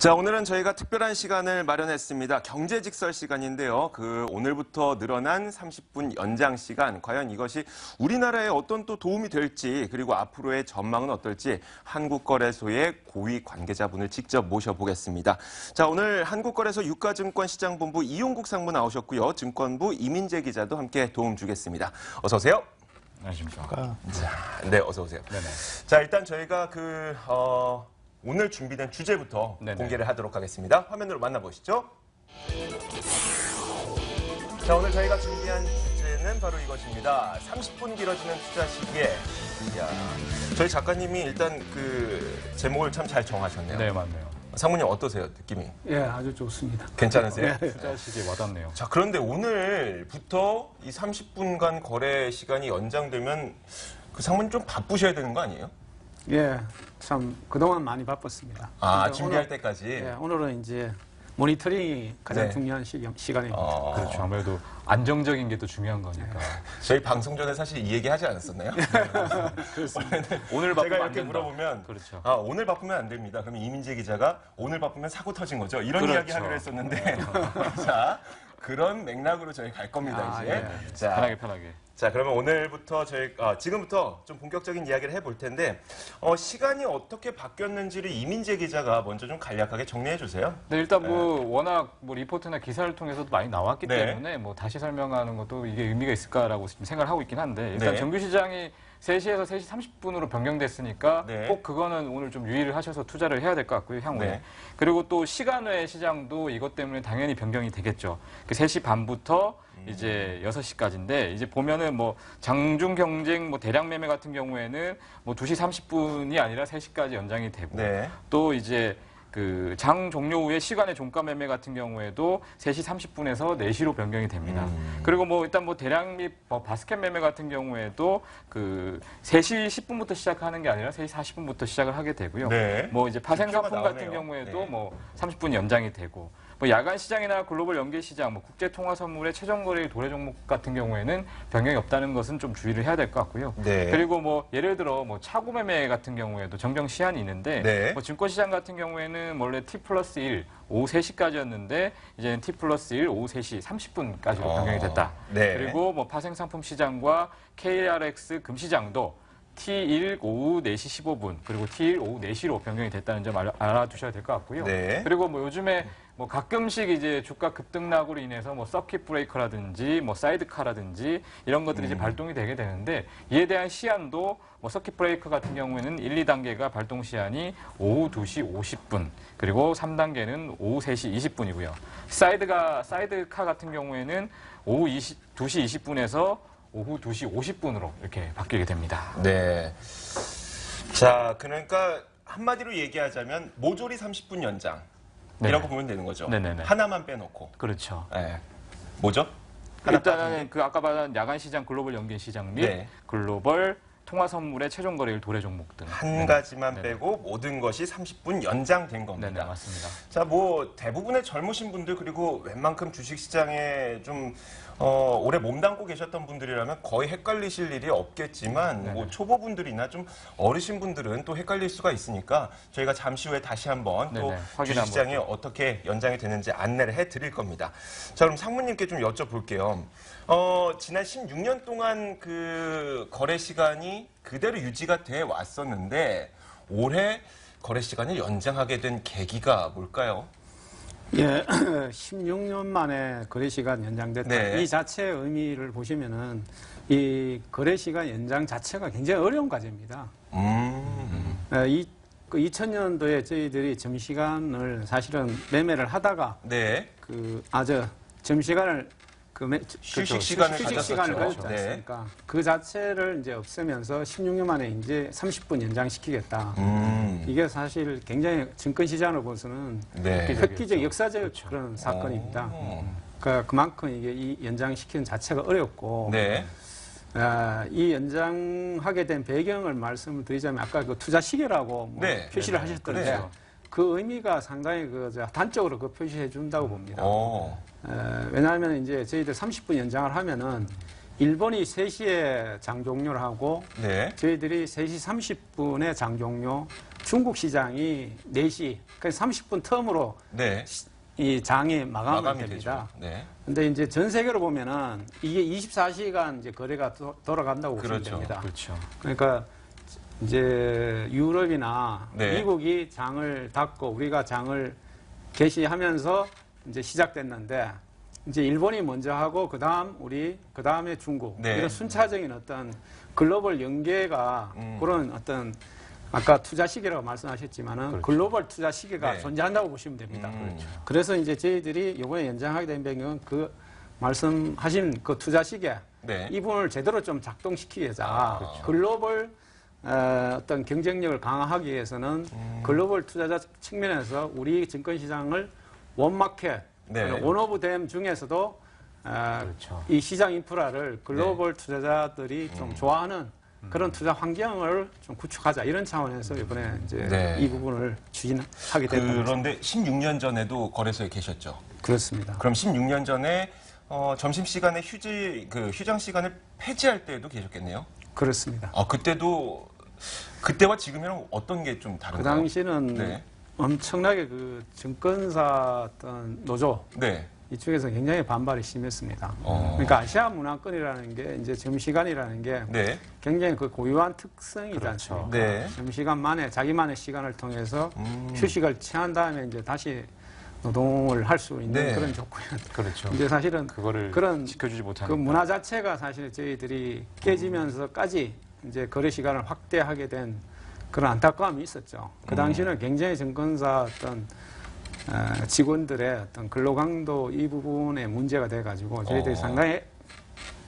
자, 오늘은 저희가 특별한 시간을 마련했습니다. 경제직설 시간인데요. 오늘부터 늘어난 30분 연장 시간, 과연 이것이 우리나라에 어떤 또 도움이 될지, 그리고 앞으로의 전망은 어떨지 한국거래소의 고위 관계자분을 직접 모셔보겠습니다. 자, 오늘 한국거래소 유가증권시장본부 이용국 상무 나오셨고요. 증권부 이민재 기자도 함께 도움 주겠습니다. 어서 오세요. 안녕하십니까. 자, 네, 어서 오세요. 네네. 자, 일단 저희가 오늘 준비된 주제부터 네네. 공개를 하도록 하겠습니다. 화면으로 만나보시죠. 자, 오늘 저희가 준비한 주제는 바로 이것입니다. 30분 길어지는 투자 시기에. 이야, 저희 작가님이 일단 제목을 참 잘 정하셨네요. 네, 맞네요. 상무님 어떠세요, 느낌이? 예, 아주 좋습니다. 괜찮으세요? 투자 시기에 와닿네요. 자, 그런데 오늘부터 이 30분간 거래 시간이 연장되면 상무님 좀 바쁘셔야 되는 거 아니에요? 예, 참 그동안 많이 바빴습니다. 아, 근데 준비할 오늘, 때까지? 예, 오늘은 이제 모니터링이 가장 네. 중요한 시간입니다. 그렇죠. 아무래도 안정적인 게 또 중요한 거니까. 저희 방송 전에 사실 이 얘기 하지 않았었나요? 오늘 제가 바쁘면 안 이렇게 된다. 물어보면 그렇죠. 아, 오늘 바쁘면 안 됩니다. 그러면 이민재 기자가 오늘 바쁘면 사고 터진 거죠. 이런 그렇죠. 이야기 하기로 했었는데 자, 그런 맥락으로 저희 갈 겁니다. 아, 이제. 예. 자, 편하게. 자, 그러면 오늘부터 지금부터 좀 본격적인 이야기를 해볼 텐데 시간이 어떻게 바뀌었는지를 이민재 기자가 먼저 좀 간략하게 정리해 주세요. 네, 일단 워낙 리포트나 기사를 통해서도 많이 나왔기 네. 때문에 다시 설명하는 것도 이게 의미가 있을까라고 지금 생각을 하고 있긴 한데 일단 네. 정규 시장이 3시에서 3시 30분으로 변경됐으니까 네. 꼭 그거는 오늘 좀 유의를 하셔서 투자를 해야 될 것 같고요, 향후에. 네. 그리고 또 시간 외 시장도 이것 때문에 당연히 변경이 되겠죠. 3시 반부터 이제 6시까지인데 이제 보면은 장중 경쟁 대량 매매 같은 경우에는 2시 30분이 아니라 3시까지 연장이 되고 네. 또 이제 장 종료 후에 시간의 종가 매매 같은 경우에도 3시 30분에서 4시로 변경이 됩니다. 그리고 일단 대량 및 바스켓 매매 같은 경우에도 3시 10분부터 시작하는 게 아니라 3시 40분부터 시작을 하게 되고요. 네. 이제 파생 상품 나오네요. 같은 경우에도 네. 30분 연장이 되고 야간 시장이나 글로벌 연계 시장, 국제 통화 선물의 최종 거래 도래 종목 같은 경우에는 변경이 없다는 것은 좀 주의를 해야 될 것 같고요. 네. 그리고 예를 들어 차고 매매 같은 경우에도 정정 시한이 있는데 네. 증권 시장 같은 경우에는 원래 T+1 오후 3시까지였는데 이제는 T+1 오후 3시 30분까지로 변경이 됐다. 네. 그리고 파생 상품 시장과 KRX 금시장도 T1 오후 4시 15분 그리고 T1 오후 4시로 변경이 됐다는 점 알아두셔야 될 것 같고요. 네. 그리고 요즘에 가끔씩 이제 주가 급등락으로 인해서 서킷 브레이커라든지 사이드카라든지 이런 것들이 이제 발동이 되게 되는데 이에 대한 시한도 서킷 브레이커 같은 경우에는 1, 2단계가 발동 시한이 오후 2시 50분 그리고 3단계는 오후 3시 20분이고요. 사이드카 같은 경우에는 오후 2시 20분에서 오후 2시 50분으로 이렇게 바뀌게 됩니다. 네. 자, 그러니까 한마디로 얘기하자면 모조리 30분 연장. 네네. 이라고 보면 되는 거죠. 네네네. 하나만 빼놓고. 그렇죠. 네. 뭐죠? 하나 일단은 아까 말한 야간 시장, 글로벌 연계 시장 및 네. 글로벌 통화 선물의 최종 거래일 도래 종목 등 한 가지만 네네. 빼고 모든 것이 30분 연장된 겁니다. 네네 맞습니다. 자, 대부분의 젊으신 분들 그리고 웬만큼 주식시장에 좀 오래 몸담고 계셨던 분들이라면 거의 헷갈리실 일이 없겠지만 네네. 초보분들이나 좀 어르신 분들은 또 헷갈릴 수가 있으니까 저희가 잠시 후에 다시 한번 또 네네, 확인 주식시장이 한번. 어떻게 연장이 되는지 안내를 해드릴 겁니다. 자, 그럼 상무님께 좀 여쭤볼게요. 지난 16년 동안 거래 시간이 그대로 유지가 돼 왔었는데 올해 거래 시간을 연장하게 된 계기가 뭘까요? 예, 16년 만에 거래 시간 연장됐다. 네. 이 자체의 의미를 보시면은 이 거래 시간 연장 자체가 굉장히 어려운 과제입니다. 2000년도에 저희들이 점시간을 사실은 매매를 하다가 네. 점시간을 휴식 시간을 휴식 시간을 가졌었죠. 가졌지 않습니까? 그 자체를 이제 없애면서 16년 만에 이제 30분 연장시키겠다. 이게 사실 굉장히 증권 시장으로 봐서는 네. 획기적 역사적 그런 사건입니다. 그러니까 그만큼 이게 이 연장시키는 자체가 어렵고 네. 이 연장하게 된 배경을 말씀을 드리자면 아까 투자 시계라고 네. 표시를 네네. 하셨던데 그렇죠. 그 의미가 상당히 단적으로 표시해 준다고 봅니다. 왜냐하면 이제 저희들 30분 연장을 하면은 일본이 3시에 장 종료를 하고 네. 저희들이 3시 30분에 장 종료, 중국 시장이 4시, 그러니까 30분 텀으로 네. 이 장이 마감이 마감이 됩니다. 되죠. 네. 근데 이제 전 세계로 보면은 이게 24시간 이제 거래가 돌아간다고 보시면 그렇죠. 됩니다. 그렇죠. 그러니까 이제 유럽이나 네. 미국이 장을 닫고 우리가 장을 개시하면서 이제 시작됐는데 이제 일본이 먼저 하고 그다음 우리 그다음에 중국 네. 이런 순차적인 어떤 글로벌 연계가 음. 그런 어떤 아까 투자 시기라고 말씀하셨지만은 그렇죠. 글로벌 투자 시기가 네. 존재한다고 보시면 됩니다. 그렇죠. 그래서 이제 저희들이 이번에 연장하게 된 배경은 그 말씀하신 그 투자 시기에 네. 이 부분을 제대로 좀 작동시키기 위해서 그렇죠. 글로벌 어떤 경쟁력을 강화하기 위해서는 글로벌 투자자 측면에서 우리 증권시장을 원마켓, 네. 원오브댐 중에서도 그렇죠. 이 시장 인프라를 글로벌 네. 투자자들이 좀 좋아하는 그런 투자 환경을 좀 구축하자 이런 차원에서 이번에 이제 네. 이 부분을 추진하게 됐습니다. 그런데 16년 전에도 거래소에 계셨죠. 그렇습니다. 그럼 16년 전에 점심 시간에 휴장 시간을 폐지할 때도 계셨겠네요. 그렇습니다. 그때와 지금이랑 어떤 게 좀 그 다른가요? 당시는 네. 엄청나게 그 증권사 어떤 노조 네. 이쪽에서 굉장히 반발이 심했습니다. 어. 그러니까 아시아 문화권이라는 게 이제 점시간이라는 게 네. 굉장히 그 고유한 특성이지 그렇죠. 않습니까? 네. 점시간만에 자기만의 시간을 통해서 휴식을 취한 다음에 이제 다시 노동을 할 수 있는 네. 그런 조건이었는데 그렇죠. 이제 사실은 그거를 그런 지켜주지 그 못하는 문화 자체가 사실 저희들이 깨지면서까지 이제 거래 시간을 확대하게 된 그런 안타까움이 있었죠. 그 당시는 굉장히 증권사 어떤 직원들의 어떤 근로 강도 이 부분에 문제가 돼가지고 저희들이 상당히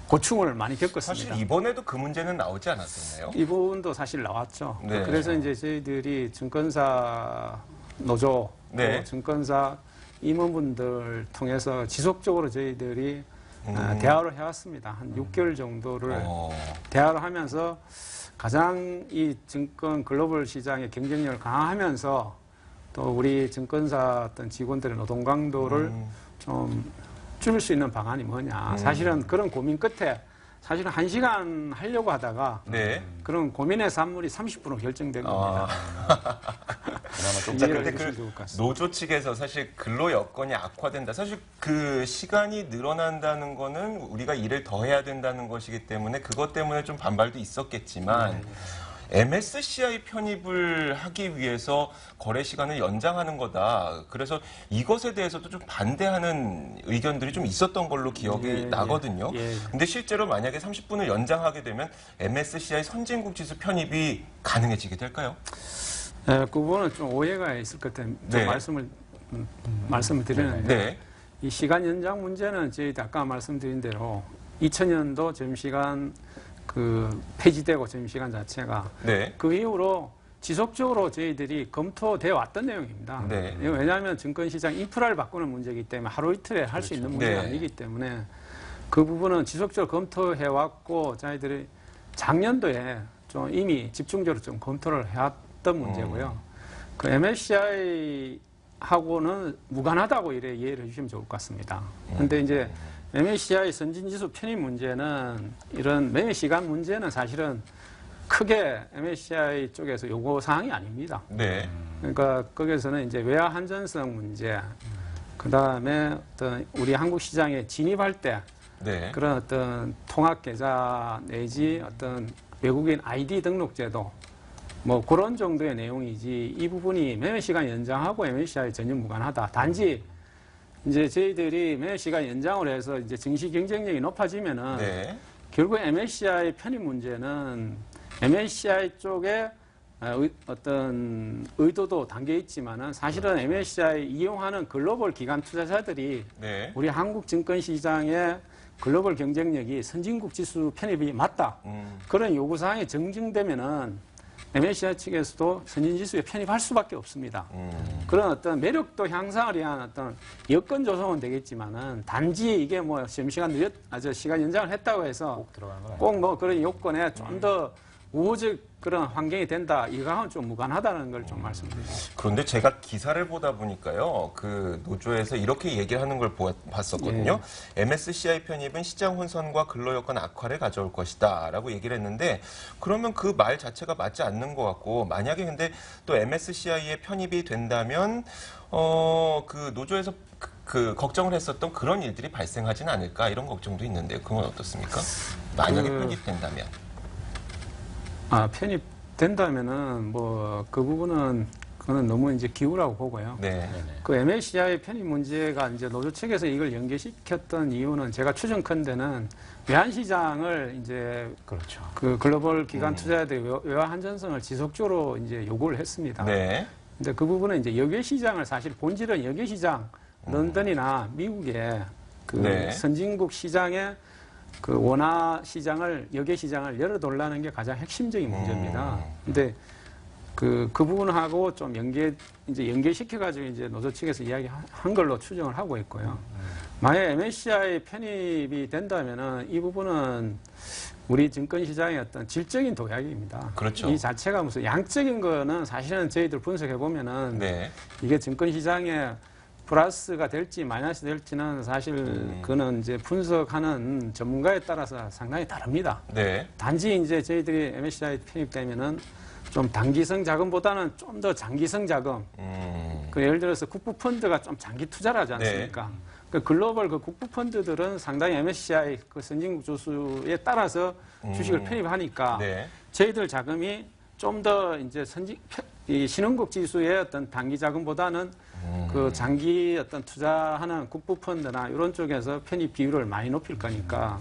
고충을 많이 겪었습니다. 사실 이번에도 그 문제는 나오지 않았었나요? 이 부분도 사실 나왔죠. 네. 그래서 이제 저희들이 증권사 노조, 네. 또 증권사 임원분들 통해서 지속적으로 저희들이 대화를 해왔습니다. 한 6개월 정도를 대화를 하면서 가장 이 증권 글로벌 시장의 경쟁력을 강화하면서 또 우리 증권사 어떤 직원들의 노동 강도를 좀 줄일 수 있는 방안이 뭐냐. 사실은 그런 고민 끝에 사실은 1시간 하려고 하다가 네. 그런 고민의 산물이 30분으로 결정된 겁니다. 그나마 좀 이해를 근데 해주시면 그 좋을 것 같습니다. 노조 측에서 사실 근로 여건이 악화된다. 사실 그 시간이 늘어난다는 거는 우리가 일을 더 해야 된다는 것이기 때문에 그것 때문에 좀 반발도 있었겠지만 MSCI 편입을 하기 위해서 거래 시간을 연장하는 거다. 그래서 이것에 대해서도 좀 반대하는 의견들이 좀 있었던 걸로 기억이 예, 나거든요. 예. 근데 실제로 만약에 30분을 연장하게 되면 MSCI 선진국 지수 편입이 가능해지게 될까요? 그 부분은 좀 오해가 있을 것 같아요. 좀 네. 말씀을 드리는데 네. 이 시간 연장 문제는 저희도 아까 말씀드린 대로 2000년도 점심시간 그 폐지되고 점심시간 자체가 네. 그 이후로 지속적으로 저희들이 검토되어 왔던 내용입니다. 네. 왜냐하면 증권시장 인프라를 바꾸는 문제이기 때문에 하루 이틀에 할 수 있는 문제가 네. 아니기 때문에 그 부분은 지속적으로 검토해 왔고 저희들이 작년도에 좀 이미 집중적으로 좀 검토를 해왔던 문제고요. 그 MSCI하고는 무관하다고 이래 이해를 해주시면 좋을 것 같습니다. 근데 이제 MSCI 선진지수 편입 문제는 이런 매매 시간 문제는 사실은 크게 MSCI 쪽에서 요구 사항이 아닙니다. 네. 그러니까 거기에서는 이제 외화 한전성 문제, 그 다음에 어떤 우리 한국 시장에 진입할 때 네. 그런 어떤 통합 계좌 내지 어떤 외국인 아이디 등록 제도 뭐 그런 정도의 내용이지 이 부분이 매매 시간 연장하고 MSCI 전혀 무관하다. 단지 이제 저희들이 매매 시간 연장을 해서 이제 증시 경쟁력이 높아지면은 네. 결국 MSCI 편입 문제는 MSCI 쪽에 어떤 의도도 담겨 있지만은 사실은 MSCI 이용하는 글로벌 기관 투자자들이 네. 우리 한국 증권 시장의 글로벌 경쟁력이 선진국 지수 편입이 맞다. 그런 요구 사항이 정정되면은 MSCI 측에서도 선진지수에 편입할 수밖에 없습니다. 그런 어떤 매력도 향상을 위한 어떤 여건 조성은 되겠지만은 단지 이게 뭐 점시간 시간 연장을 했다고 해서 꼭 들어가는 건 꼭 뭐 그런 요건에 좀 더 우호적 그런 환경이 된다. 이거하고는 좀 무관하다는 걸 좀 말씀드립니다. 그런데 제가 기사를 보다 보니까요, 그 노조에서 이렇게 얘기를 하는 걸 봤었거든요. MSCI 편입은 시장 혼선과 근로 여건 악화를 가져올 것이다라고 얘기를 했는데, 그러면 그 말 자체가 맞지 않는 것 같고, 만약에 근데 또 MSCI에 편입이 된다면 그 노조에서 그 걱정을 했었던 그런 일들이 발생하지는 않을까 이런 걱정도 있는데 그건 어떻습니까? 만약에 편입된다면. 편입된다면은 뭐 그 부분은 그거는 너무 이제 기우라고 보고요. 네. 그 MSCI 편입 문제가 이제 노조 측에서 이걸 연계시켰던 이유는 제가 추정컨대는 외환 시장을 이제 그렇죠. 그 글로벌 기관 투자자들이 외환 한전성을 지속적으로 이제 요구를 했습니다. 네. 근데 그 부분은 이제 역외 시장을 사실 본질은 역외 시장, 런던이나 미국의 그 네. 선진국 시장의 그 원화 시장을 역외 시장을 열어달라는 게 가장 핵심적인 문제입니다. 근데 그 부분하고 좀 연계시켜가지고 이제 노조 측에서 이야기한 걸로 추정을 하고 있고요. 만약 MSCI 편입이 된다면은 이 부분은 우리 증권시장의 어떤 질적인 도약입니다. 그렇죠. 이 자체가 무슨 양적인 거는 사실은 저희들 분석해 보면은 네. 이게 증권시장에 플러스가 될지 마이너스 될지는 사실 그는 이제 분석하는 전문가에 따라서 상당히 다릅니다. 네. 단지 이제 저희들이 MSCI 편입되면은 좀 단기성 자금보다는 좀 더 장기성 자금. 그 예를 들어서 국부펀드가 좀 장기 투자를 하지 않습니까? 그 글로벌 그 국부펀드들은 상당히 MSCI 그 선진국 지수에 따라서 주식을 편입하니까 네. 저희들 자금이 좀 더 이제 이 신흥국 지수의 어떤 단기 자금보다는 그 장기 어떤 투자하는 국부펀드나 이런 쪽에서 편입 비율을 많이 높일 거니까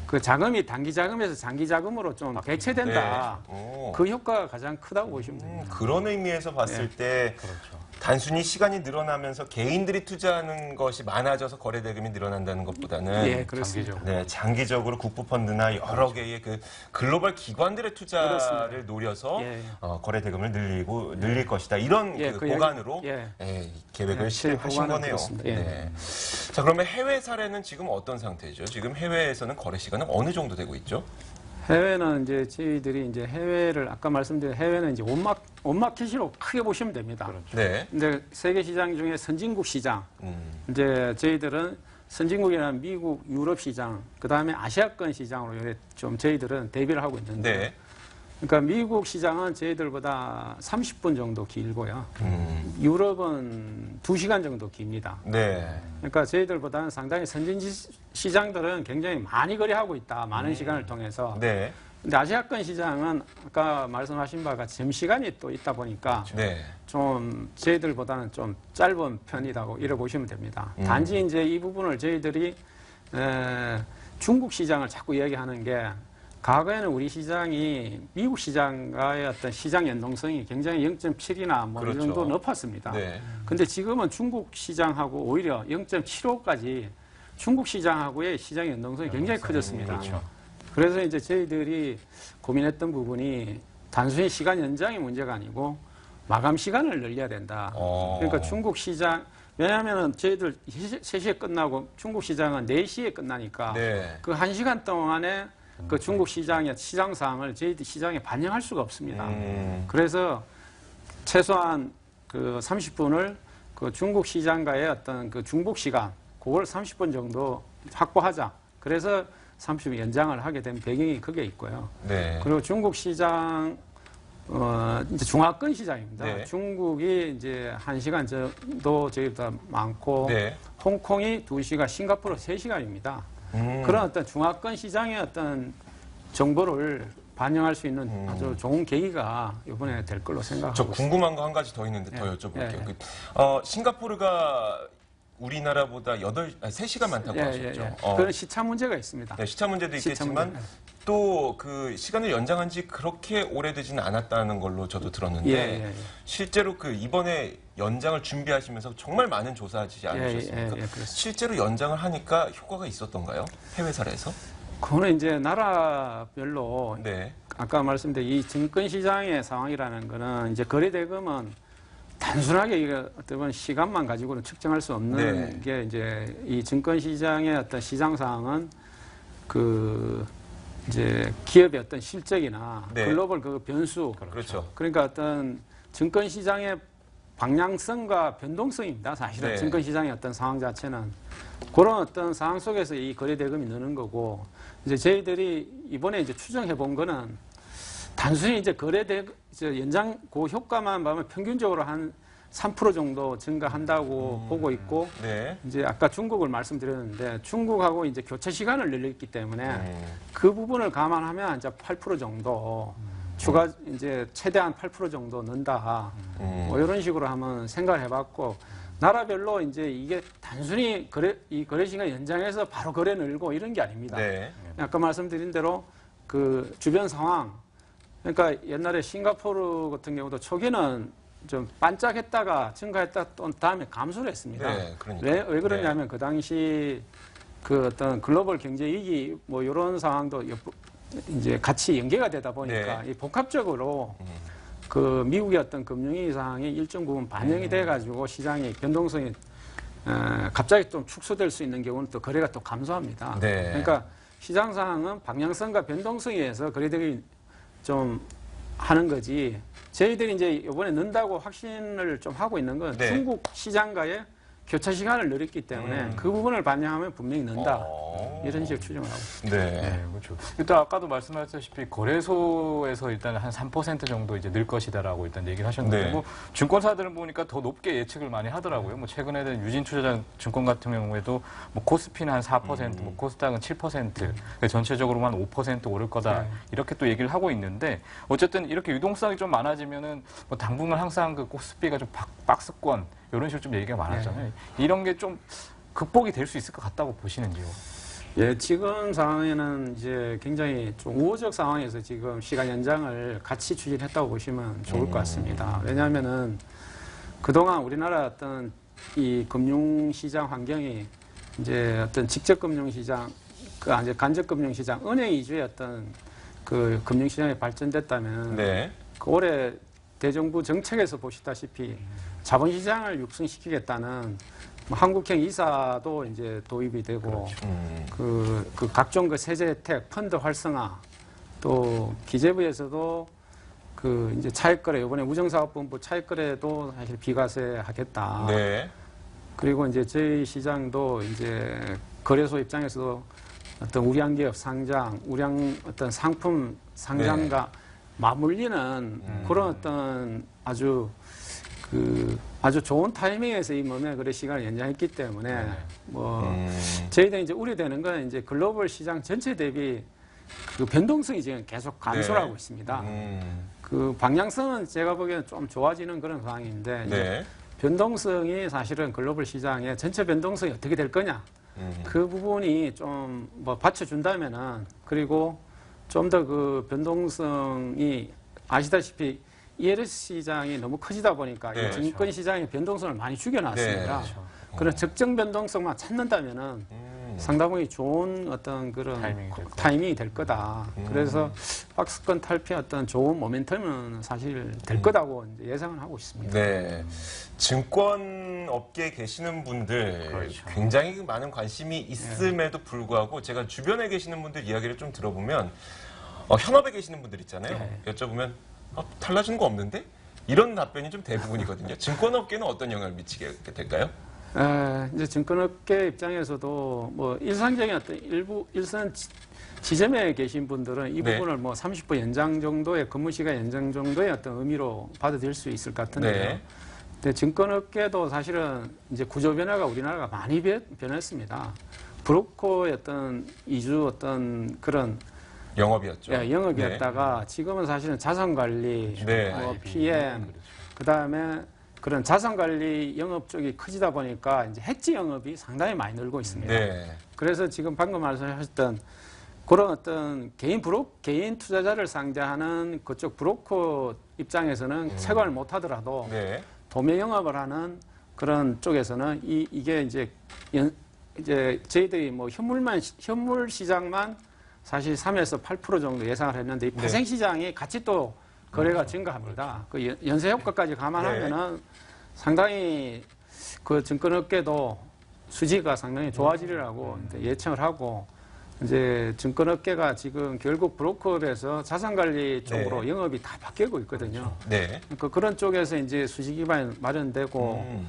그 자금이 단기 자금에서 장기 자금으로 좀 대체된다. 네. 그 효과가 가장 크다고 보시면 됩니다. 그런 의미에서 봤을 때 그렇죠. 단순히 시간이 늘어나면서 개인들이 투자하는 것이 많아져서 거래 대금이 늘어난다는 것보다는 예, 그렇습니다. 장기적으로. 네, 장기적으로 국부펀드나 여러 개의 그 글로벌 기관들의 투자를 그렇습니다. 노려서 예. 거래 대금을 늘릴 것이다. 이런 예, 그 그 보관으로 예. 계획을 예, 실행하신 보관은 거네요. 그렇습니다. 예. 네. 자, 그러면 해외 사례는 지금 어떤 상태죠? 지금 해외에서는 거래 시간은 어느 정도 되고 있죠? 해외는 이제 저희들이 이제 해외를 아까 말씀드린 해외는 이제 온마켓으로 크게 보시면 됩니다. 네. 근데 세계 시장 중에 선진국 시장 음, 이제 저희들은 선진국이라는 미국, 유럽 시장, 그 다음에 아시아권 시장으로 이렇게 좀 저희들은 대비를 하고 있는데, 네. 그러니까 미국 시장은 저희들보다 30분 정도 길고요. 유럽은 2시간 정도 깁니다. 네. 그러니까 저희들보다는 상당히 선진 시장들은 굉장히 많이 거래하고 있다. 많은 시간을 통해서. 네. 근데 아시아권 시장은 아까 말씀하신 바가 점시간이 또 있다 보니까 네. 좀 저희들보다는 좀 짧은 편이라고 이래 보시면 됩니다. 단지 이제 이 부분을 저희들이 중국 시장을 자꾸 이야기하는 게 과거에는 우리 시장이 미국 시장과의 어떤 시장 연동성이 굉장히 0.7이나 뭐 그렇죠. 이 정도 높았습니다. 네. 근데 지금은 중국 시장하고 오히려 0.75까지 중국 시장하고의 시장 연동성이 굉장히 커졌습니다. 그렇죠. 그래서 이제 저희들이 고민했던 부분이 단순히 시간 연장의 문제가 아니고 마감 시간을 늘려야 된다. 그러니까 중국 시장, 왜냐하면 저희들 3시에 끝나고 중국 시장은 4시에 끝나니까 네. 그 1시간 동안에 그 중국 시장의 시장 사항을 저희들 시장에 반영할 수가 없습니다. 그래서 최소한 그 30분을 그 중국 시장과의 어떤 그 중복 시간, 그걸 30분 정도 확보하자. 그래서 30분 연장을 하게 된 배경이 그게 있고요. 네. 그리고 중국 시장, 이제 중화권 시장입니다. 네. 중국이 이제 1시간 정도 저희보다 많고, 네. 홍콩이 2시간, 싱가포르 3시간입니다. 그런 어떤 중화권 시장의 어떤 정보를 반영할 수 있는 아주 좋은 계기가 이번에 될 걸로 생각하고 저 있습니다. 궁금한 거 한 가지 더 있는데 더 여쭤볼게요. 예. 싱가포르가 우리나라보다 3시간 많다고 하셨죠? 그런 시차 문제가 있습니다. 네, 시차 문제도 시차 있겠지만 문제. 또 그 시간을 연장한 지 그렇게 오래되지는 않았다는 걸로 저도 들었는데 예. 실제로 그 이번에 연장을 준비하시면서 정말 많은 조사하지 않으셨습니까? 그렇습니다. 실제로 연장을 하니까 효과가 있었던가요? 해외 사례에서? 그거는 이제 나라별로 네. 아까 말씀드린 이 증권 시장의 상황이라는 거는 이제 거래 대금은 단순하게 이게 어떻게 보면 시간만 가지고는 측정할 수 없는 게 이제 이 증권 시장의 어떤 시장 상황은 그 이제 기업의 어떤 실적이나 네. 글로벌 그 변수, 그렇죠. 그러니까 어떤 증권 시장의 방향성과 변동성입니다. 사실은 네. 증권 시장의 어떤 상황 자체는 그런 어떤 상황 속에서 이 거래 대금이 느는 거고, 이제 저희들이 이번에 이제 추정해 본 거는 단순히 이제 거래 대금 연장 그 효과만 보면 평균적으로 한 3% 정도 증가한다고 보고 있고, 네. 이제 아까 중국을 말씀드렸는데 중국하고 이제 교체 시간을 늘렸기 때문에 그 부분을 감안하면 이제 8% 정도 추가 이제 최대한 8% 정도 는다. 뭐 이런 식으로 한번 생각을 해봤고, 나라별로 이제 이게 단순히 이 거래 시간 연장해서 바로 거래 늘고 이런 게 아닙니다. 네. 아까 말씀드린 대로 그 주변 상황, 그러니까 옛날에 싱가포르 같은 경우도 초기는 좀 반짝했다가 증가했다 또 다음에 감소를 했습니다. 네, 그러니까요. 왜 그러냐면 그 당시 그 어떤 글로벌 경제 위기 뭐 이런 상황도 이제 같이 연계가 되다 보니까 네. 이 복합적으로 그 미국의 어떤 금융위기 상황이 일정 부분 반영이 돼가지고 시장의 변동성이 갑자기 좀 축소될 수 있는 경우는 또 거래가 또 감소합니다. 네. 그러니까 시장 상황은 방향성과 변동성에 의해서 거래들이 좀 하는 거지. 저희들이 이제 이번에 는다고 확신을 좀 하고 있는 건 네. 중국 시장과의 교차 시간을 늘렸기 때문에 그 부분을 반영하면 분명히 는다. 이런 식으로 추정을 하고 있습니다. 네. 네, 그렇죠. 일단 아까도 말씀하셨다시피 거래소에서 일단 한 3% 정도 이제 늘 것이다라고 일단 얘기를 하셨는데 네. 뭐 증권사들은 보니까 더 높게 예측을 많이 하더라고요. 뭐 최근에는 유진투자자 증권 같은 경우에도 뭐 코스피는 한 4%, 뭐 코스닥은 7%, 전체적으로만 5% 오를 거다 이렇게 또 얘기를 하고 있는데 어쨌든 이렇게 유동성이 좀 많아지면은 뭐 당분간 항상 그 코스피가 좀 박스권 이런 식으로 좀 얘기가 많았잖아요. 이런 게 좀 극복이 될 수 있을 것 같다고 보시는지요? 예, 지금 상황에는 이제 굉장히 좀 우호적 상황에서 지금 시간 연장을 같이 추진했다고 보시면 좋을 것 같습니다. 왜냐하면은 그동안 우리나라 어떤 이 금융시장 환경이 이제 어떤 직접 금융시장, 그 이제 간접 금융시장, 은행 위주의 어떤 그 금융시장이 발전됐다면 네. 그 올해 대정부 정책에서 보시다시피 자본시장을 육성시키겠다는 뭐 한국형 이사도 이제 도입이 되고 그 각종 그 세제 혜택, 펀드 활성화, 또 기재부에서도 그 이제 차익거래 이번에 우정사업본부 차익거래도 사실 비과세 하겠다. 네. 그리고 이제 저희 시장도 이제 거래소 입장에서도 어떤 우량기업 상장, 우량 어떤 상품 상장과 맞물리는 그런 어떤 아주 좋은 타이밍에서 이 몸의 거래 시간을 연장했기 때문에 저희들이 이제 우려되는 건 이제 글로벌 시장 전체 대비 그 변동성이 지금 계속 감소를 하고 있습니다. 그 방향성은 제가 보기에는 좀 좋아지는 그런 상황인데 이제 변동성이 사실은 글로벌 시장의 전체 변동성이 어떻게 될 거냐 그 부분이 좀 뭐 받쳐준다면은 그리고 좀 더 그 변동성이 아시다시피 ELS 시장이 너무 커지다 보니까 이 증권 시장의 변동성을 많이 죽여놨습니다. 그런 적정 변동성만 찾는다면은 상당히 좋은 어떤 그런 타이밍이 될 거다. 그래서 박스권 탈피의 어떤 좋은 모멘텀은 사실 될 거다고 이제 예상을 하고 있습니다. 네. 증권 업계에 계시는 분들 굉장히 많은 관심이 있음에도 불구하고 제가 주변에 계시는 분들 이야기를 좀 들어보면 현업에 계시는 분들 있잖아요. 여쭤보면 달라지는 거 없는데? 이런 답변이 좀 대부분이거든요. 증권업계는 어떤 영향을 미치게 될까요? 이제 증권업계 입장에서도 뭐 일상적인 어떤 일선 지점에 계신 분들은 이 부분을 뭐 30분 연장 정도의 근무 시간 연장 정도의 어떤 의미로 받아들일 수 있을 것 같은데요. 근데 증권업계도 사실은 이제 구조 변화가 우리나라가 많이 변했습니다. 브로커의 어떤 이주 어떤 그런 영업이었죠. 영업이었다가 지금은 사실은 자산관리, 뭐 PM, 그다음에 그런 자산관리 영업 쪽이 커지다 보니까 이제 해지 영업이 상당히 많이 늘고 있습니다. 그래서 지금 방금 말씀하셨던 그런 어떤 개인 투자자를 상대하는 그쪽 브로커 입장에서는 채권을 못 하더라도 도매 영업을 하는 그런 쪽에서는 이게 이제 저희들이 뭐 현물 시장만 사실 3에서 8% 정도 예상을 했는데 이 파생 시장이 같이 또 거래가 증가합니다. 그 연쇄 효과까지 감안하면은 상당히 그 증권업계도 수지가 상당히 좋아지리라고 예측을 하고 이제 증권업계가 지금 결국 브로커업에서 자산관리 쪽으로 네. 영업이 다 바뀌고 있거든요. 네. 그러니까 그런 쪽에서 이제 수지 기반이 마련되고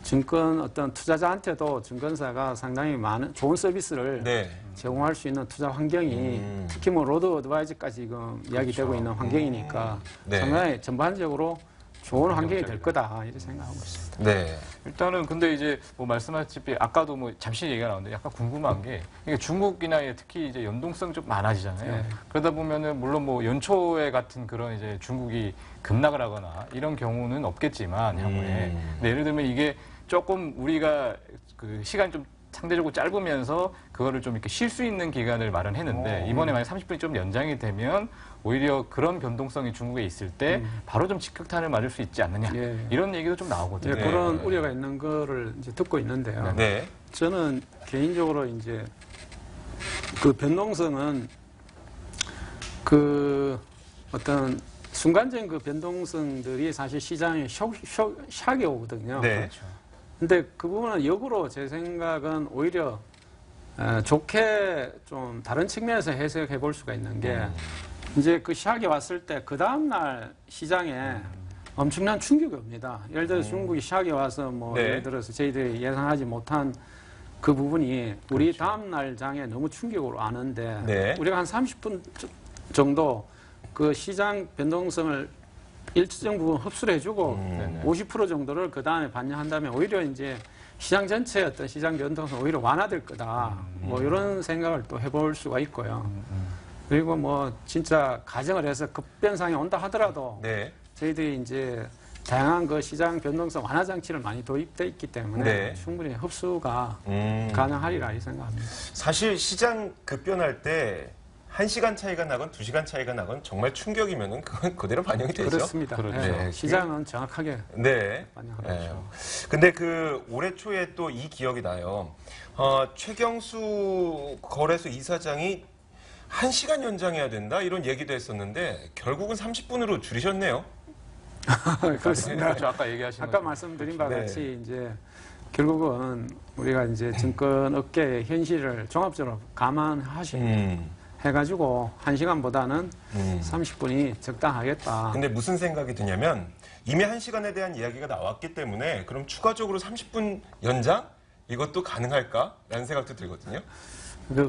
증권 어떤 투자자한테도 증권사가 상당히 많은 좋은 서비스를 네. 제공할 수 있는 투자 환경이 특히 뭐 로드 어드바이즈까지 지금 이야기되고 있는 환경이니까 네. 상당히 전반적으로 좋은 환경이 될 거다 이렇게 생각하고 있습니다. 네. 일단은 근데 이제 뭐 말씀하셨다시피 아까도 뭐 잠시 얘기가 나오는데 약간 궁금한 게 이게 중국이나 특히 이제 연동성 좀 많아지잖아요. 네. 그러다 보면은 물론 뭐 연초에 같은 그런 이제 중국이 급락을 하거나 이런 경우는 없겠지만 향후에 근데 예를 들면 이게 조금 우리가 그 시간이 좀 상대적으로 짧으면서 그거를 좀 이렇게 쉴 수 있는 기간을 마련했는데 이번에 만약 30분이 좀 연장이 되면 오히려 그런 변동성이 중국에 있을 때 바로 좀 직격탄을 맞을 수 있지 않느냐 예. 이런 얘기도 좀 나오거든요. 예, 그런 우려가 있는 거를 이제 듣고 있는데요. 네. 저는 개인적으로 이제 그 변동성은 그 어떤 순간적인 그 변동성들이 사실 시장에 샥이 오거든요. 네. 그렇죠. 근데 그 부분은 역으로 제 생각은 오히려 좋게 좀 다른 측면에서 해석해 볼 수가 있는 게 이제 그 샥이 왔을 때 그 다음날 시장에 엄청난 충격이 옵니다. 예를 들어서 중국이 샥이 와서 뭐 네. 예를 들어서 저희들이 예상하지 못한 그 부분이 우리 다음날 장에 너무 충격으로 아는데 네. 우리가 한 30분 정도 그 시장 변동성을 일정 부분 흡수를 해주고 네네. 50% 정도를 그 다음에 반영한다면 오히려 이제 시장 전체의 어떤 시장 변동성 오히려 완화될 거다. 뭐 이런 생각을 또 해볼 수가 있고요. 그리고 뭐 진짜 가정을 해서 급변상이 온다 하더라도 네. 저희들이 이제 다양한 그 시장 변동성 완화 장치를 많이 도입돼 있기 때문에 네. 충분히 흡수가 음. 가능하리라 이 생각합니다. 사실 시장 급변할 때 1시간 차이가 나건 2시간 차이가 나건 정말 충격이면은 그건 그대로 반영이 되죠. 그렇습니다. 그렇죠. 예, 네. 시장은 정확하게 네. 반영하고 네. 있죠. 근데 그 올해 초에 또 이 기억이 나요. 최경수 거래소 이사장이 1시간 연장해야 된다 이런 얘기도 했었는데 결국은 30분으로 줄이셨네요. 그렇습니다. 그렇죠. 아까 얘기하신 아까 것처럼. 말씀드린 바와 네. 같이 이제 결국은 우리가 이제 증권 업계의 현실을 종합적으로 감안하시 해가지고 1시간보다는 30분이 적당하겠다. 근데 무슨 생각이 드냐면 이미 1시간에 대한 이야기가 나왔기 때문에 그럼 추가적으로 30분 연장? 이것도 가능할까라는 생각도 들거든요.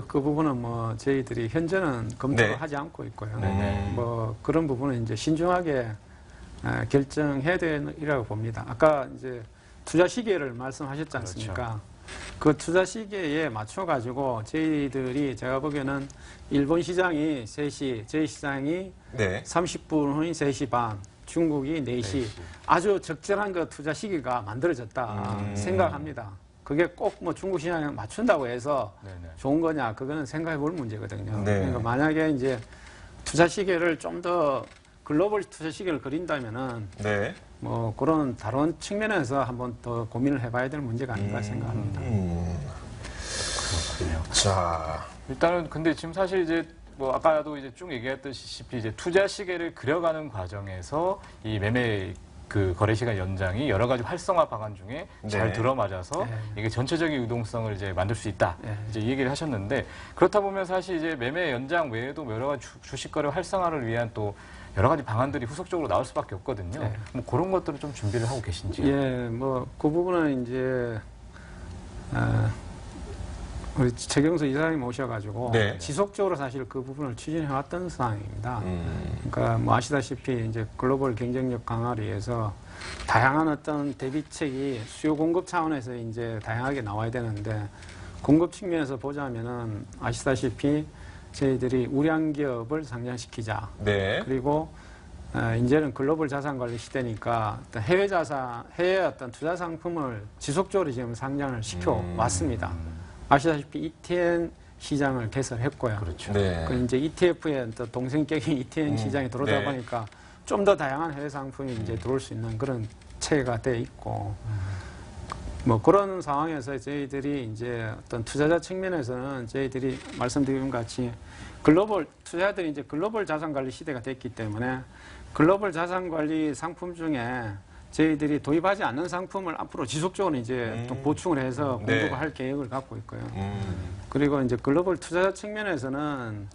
그 부분은 뭐 저희들이 현재는 검토를 네. 하지 않고 있고요. 네네. 뭐 그런 부분은 이제 신중하게 결정해야 되리라고 봅니다. 아까 이제 투자 시기를 말씀하셨지 않습니까? 그 투자 시기에 맞춰 가지고 저희들이 제가 보기에는 일본 시장이 3시, 저희 시장이 네. 30분 후인 3시 반, 중국이 4시. 아주 적절한 그 투자 시기가 만들어졌다 생각합니다. 그게 꼭 뭐 중국 시장에 맞춘다고 해서 네네. 좋은 거냐, 그거는 생각해 볼 문제거든요. 네. 그러니까 만약에 이제 투자 시기를 좀 더 글로벌 투자 시기를 그린다면은 네. 뭐 그런 다른 측면에서 한번 더 고민을 해봐야 될 문제가 아닌가 생각합니다. 그렇군요. 자, 일단은 근데 지금 사실 이제 뭐 아까도 이제 쭉 얘기했다시피 이제 투자 시계를 그려가는 과정에서 이 매매 그 거래 시간 연장이 여러 가지 활성화 방안 중에 잘 네. 들어맞아서 네. 이게 전체적인 유동성을 이제 만들 수 있다. 네. 이제 이 얘기를 하셨는데 그렇다 보면 사실 이제 매매 연장 외에도 여러 가지 주식 거래 활성화를 위한 또 여러 가지 방안들이 후속적으로 나올 수밖에 없거든요. 네. 뭐 그런 것들을 좀 준비를 하고 계신지요? 예, 뭐 그 부분은 이제 우리 최경수 이사장님 오셔가지고 네. 지속적으로 사실 그 부분을 추진해왔던 상황입니다. 그러니까 뭐 아시다시피 이제 글로벌 경쟁력 강화를 위해서 다양한 어떤 대비책이 수요 공급 차원에서 이제 다양하게 나와야 되는데 공급 측면에서 보자면은 아시다시피 저희들이 우량 기업을 상장시키자. 네. 그리고 이제는 글로벌 자산 관리 시대니까 어떤 해외 자산, 해외 어떤 투자 상품을 지속적으로 지금 상장을 시켜 왔습니다. 아시다시피 ETN 시장을 개설했고요. 그렇죠. 네. 그 이제 ETF의 또 동생격인 ETN 시장에 들어오다 네. 보니까 좀 더 다양한 해외 상품이 이제 들어올 수 있는 그런 체계가 돼 있고 뭐 그런 상황에서 저희들이 이제 어떤 투자자 측면에서는 저희들이 말씀드린 것 같이 글로벌 투자자들이 이제 글로벌 자산 관리 시대가 됐기 때문에 글로벌 자산 관리 상품 중에 저희들이 도입하지 않는 상품을 앞으로 지속적으로 이제 또 보충을 해서 네. 공급을 할 계획을 갖고 있고요. 그리고 이제 글로벌 투자자 측면에서는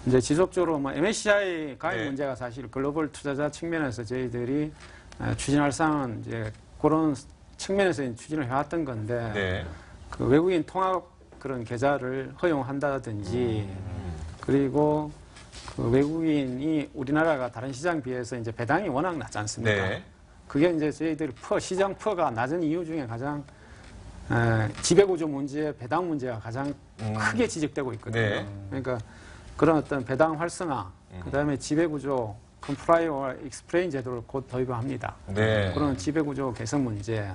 이제 지속적으로 뭐 MSCI 가입 네. 문제가 사실 글로벌 투자자 측면에서 저희들이 추진할 사항은 이제 그런 측면에서 추진을 해왔던 건데 네. 그 외국인 통합 그런 계좌를 허용한다든지 그리고 그 외국인이 우리나라가 다른 시장 비해서 이제 배당이 워낙 낮지 않습니까? 네. 그게 이제 저희들이 시장 퍼가 낮은 이유 중에 가장 지배구조 문제, 배당 문제가 가장 크게 지적되고 있거든요. 네. 그러니까 그런 어떤 배당 활성화, 그다음에 지배구조 컴플라이와 익스플레인 제도를 곧 도입합니다. 네. 그런 지배구조 개선 문제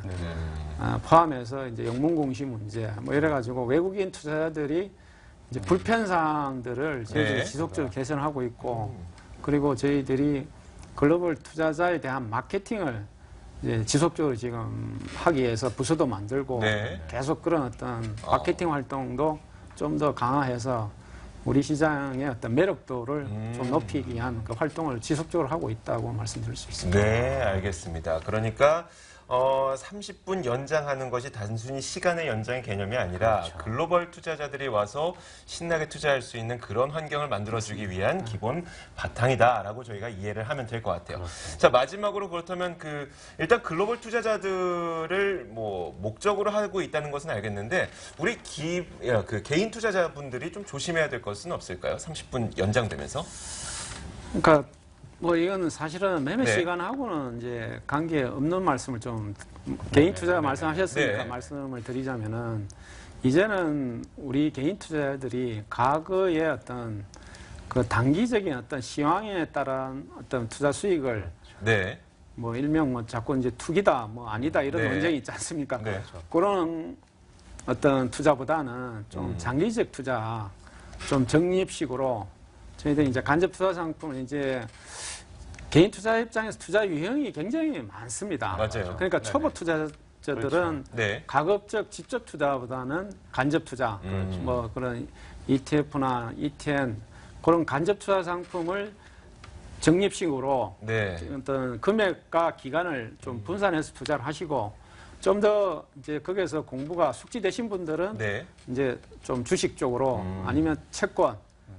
포함해서 이제 영문공시 문제 뭐 이래 가지고 외국인 투자자들이 이제 불편사항들을 저희들이 네. 지속적으로 개선하고 있고 그리고 저희들이 글로벌 투자자에 대한 마케팅을 이제 지속적으로 지금 하기 위해서 부서도 만들고 네. 계속 그런 어떤 마케팅 활동도 좀 더 강화해서 우리 시장의 어떤 매력도를 좀 높이기 위한 그 활동을 지속적으로 하고 있다고 말씀드릴 수 있습니다. 네, 알겠습니다. 그러니까 30분 연장하는 것이 단순히 시간의 연장의 개념이 아니라 글로벌 투자자들이 와서 신나게 투자할 수 있는 그런 환경을 만들어주기 위한 기본 바탕이다라고 저희가 이해를 하면 될 것 같아요. 자, 마지막으로 그렇다면 일단 글로벌 투자자들을 목적으로 하고 있다는 것은 알겠는데 우리 개인 투자자분들이 좀 조심해야 될 것은 없을까요? 30분 연장되면서? 그러니까 뭐 이거는 사실은 매매 네. 시간하고는 이제 관계 없는 말씀을 좀 개인 투자 말씀하셨으니까 네. 말씀을 드리자면은 이제는 우리 개인 투자자들이 과거의 어떤 그 단기적인 어떤 시황에 따른 어떤 투자 수익을 네. 뭐 일명 뭐 자꾸 이제 투기다 뭐 아니다 이런 네. 논쟁이 있지 않습니까? 네. 그런 어떤 투자보다는 좀 장기적 투자, 좀 적립식으로 저희들이 이제 간접 투자 상품은 이제 개인 투자 입장에서 투자 유형이 굉장히 많습니다. 맞아요. 그러니까 초보 투자자들은 네. 가급적 직접 투자보다는 간접 투자, 뭐 그런 ETF나 ETN 그런 간접 투자 상품을 적립식으로 네. 어떤 금액과 기간을 좀 분산해서 투자를 하시고 좀 더 이제 거기에서 공부가 숙지되신 분들은 네. 이제 좀 주식 쪽으로 아니면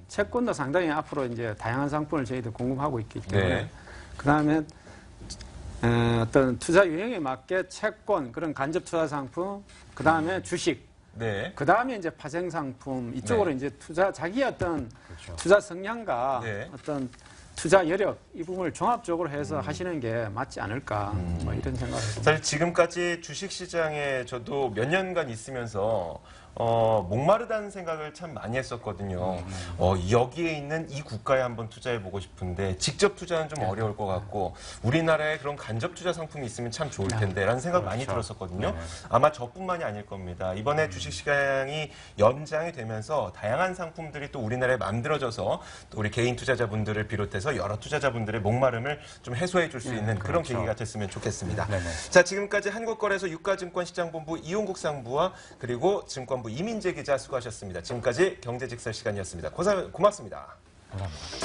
채권도 상당히 앞으로 이제 다양한 상품을 저희들 공급하고 있기 때문에 네. 그다음에 어떤 투자 유형에 맞게 채권 그런 간접 투자 상품 그다음에 주식 네. 그다음에 이제 파생 상품 이쪽으로 이제 자기의 어떤 투자 성향과 네. 어떤 투자 여력 이 부분을 종합적으로 해서 하시는 게 맞지 않을까 뭐 이런 생각을 해봅니다. 사실 지금까지 주식시장에 저도 몇 년간 있으면서 목마르다는 생각을 참 많이 했었거든요. 여기에 있는 이 국가에 한번 투자해보고 싶은데 직접 투자는 좀 어려울 것 같고 우리나라에 그런 간접 투자 상품이 있으면 참 좋을 텐데 라는 생각 많이 들었었거든요. 아마 저뿐만이 아닐 겁니다. 이번에 주식시장이 연장이 되면서 다양한 상품들이 또 우리나라에 만들어져서 또 우리 개인 투자자분들을 비롯해서 여러 투자자분들의 목마름을 좀 해소해 줄 수 있는 그런 계기가 됐으면 좋겠습니다. 자, 지금까지 한국거래소 유가증권시장본부 이용국 상부와 그리고 증권부 이민재 기자 수고하셨습니다. 지금까지 경제직설 시간이었습니다. 고맙습니다. 감사합니다.